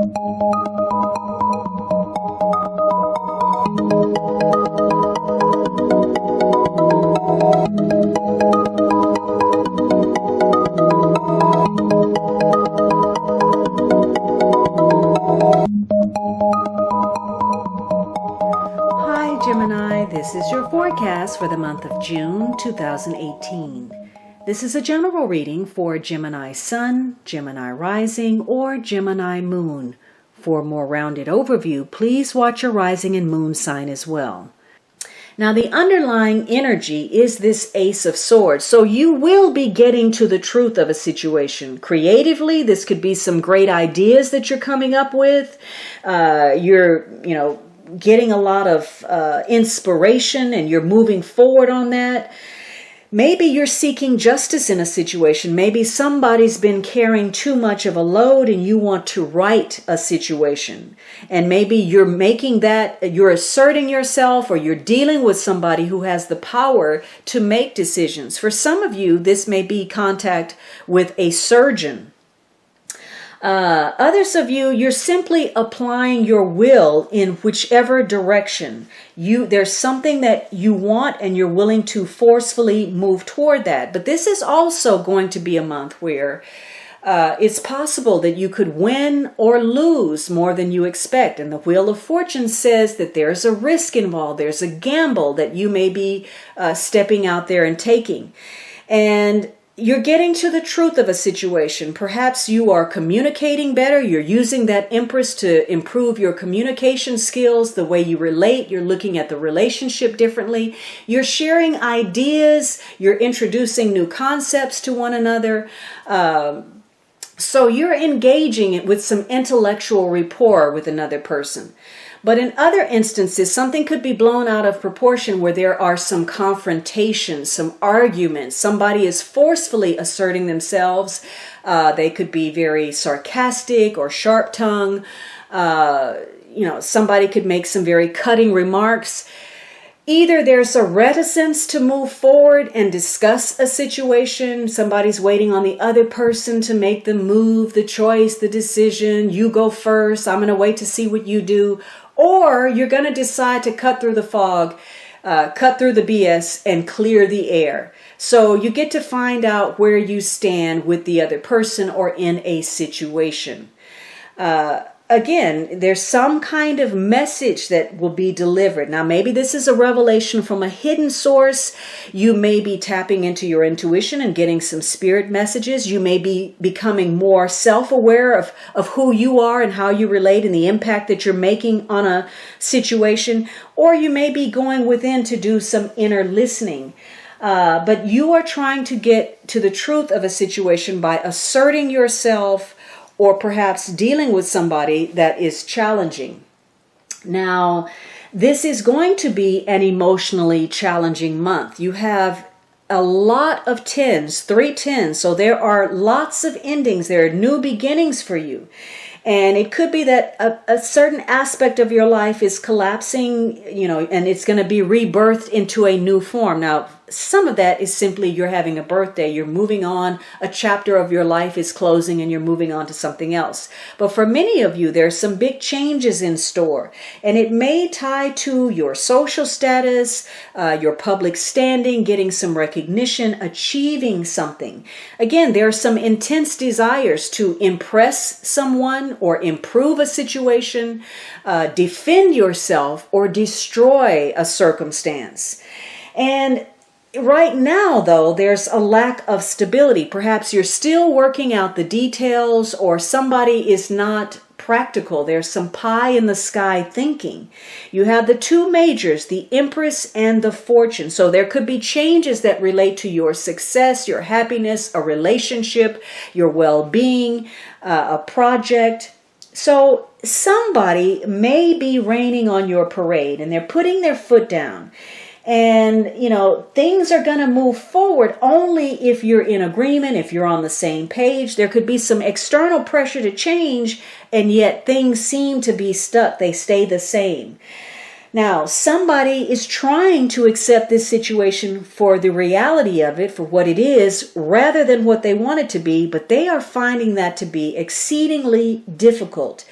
Hi Gemini, this is your forecast for the month of June 2018. This is a general reading for Gemini Sun, Gemini Rising, or Gemini Moon. For a more rounded overview, please watch your rising and moon sign as well. Now the underlying energy is this Ace of Swords, so you will be getting to the truth of a situation. Creatively, this could be some great ideas that you're coming up with. You're getting a lot of inspiration and you're moving forward on that. Maybe you're seeking justice in a situation. Maybe somebody's been carrying too much of a load and you want to right a situation. And maybe you're you're asserting yourself, or you're dealing with somebody who has the power to make decisions. For some of you, this may be contact with a surgeon. Others of you, you're simply applying your will in whichever direction. There's something that you want and you're willing to forcefully move toward that. But this is also going to be a month where it's possible that you could win or lose more than you expect. And the Wheel of Fortune says that there's a risk involved. There's a gamble that you may be stepping out there and taking. And you're getting to the truth of a situation. Perhaps you are communicating better. You're using that Empress to improve your communication skills, the way you relate. You're looking at the relationship differently. You're sharing ideas. You're introducing new concepts to one another. So you're engaging with some intellectual rapport with another person. But in other instances, something could be blown out of proportion where there are some confrontations, some arguments. Somebody is forcefully asserting themselves. They could be very sarcastic or sharp-tongued. Somebody could make some very cutting remarks. Either there's a reticence to move forward and discuss a situation. Somebody's waiting on the other person to make the move, the choice, the decision. You go first. I'm going to wait to see what you do. Or you're going to decide to cut through the fog, cut through the BS and clear the air. So you get to find out where you stand with the other person or in a situation. Again, there's some kind of message that will be delivered. Now, maybe this is a revelation from a hidden source. You may be tapping into your intuition and getting some spirit messages. You may be becoming more self-aware of who you are and how you relate and the impact that you're making on a situation. Or you may be going within to do some inner listening. But you are trying to get to the truth of a situation by asserting yourself, or perhaps dealing with somebody that is challenging. Now, this is going to be an emotionally challenging month. You have a lot of tens, 3 tens, so there are lots of endings. There are new beginnings for you. And it could be that a certain aspect of your life is collapsing, and it's going to be rebirthed into a new form. Now, some of that is simply you're having a birthday, you're moving on, a chapter of your life is closing and you're moving on to something else. But for many of you, there's some big changes in store, and it may tie to your social status, your public standing, getting some recognition, achieving something. Again, there are some intense desires to impress someone or improve a situation, defend yourself, or destroy a circumstance. And right now, though, there's a lack of stability. Perhaps you're still working out the details, or somebody is not practical. There's some pie in the sky thinking. You have the 2 majors, the Empress and the Fortune. So there could be changes that relate to your success, your happiness, a relationship, your well-being, a project. So somebody may be raining on your parade and they're putting their foot down. And, things are going to move forward only if you're in agreement, if you're on the same page. There could be some external pressure to change, and yet things seem to be stuck. They stay the same. Now, somebody is trying to accept this situation for the reality of it, for what it is, rather than what they want it to be, but they are finding that to be exceedingly difficult.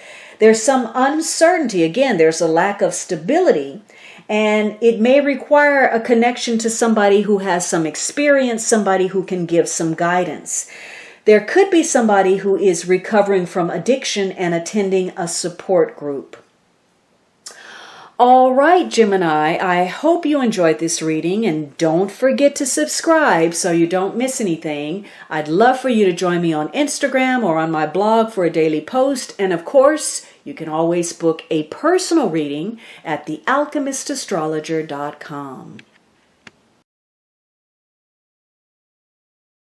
There's some uncertainty. Again, there's a lack of stability, and it may require a connection to somebody who has some experience, somebody who can give some guidance. There could be somebody who is recovering from addiction and attending a support group. All right, Gemini, I hope you enjoyed this reading, and don't forget to subscribe so you don't miss anything. I'd love for you to join me on Instagram or on my blog for a daily post, and of course, you can always book a personal reading at thealchemistastrologer.com.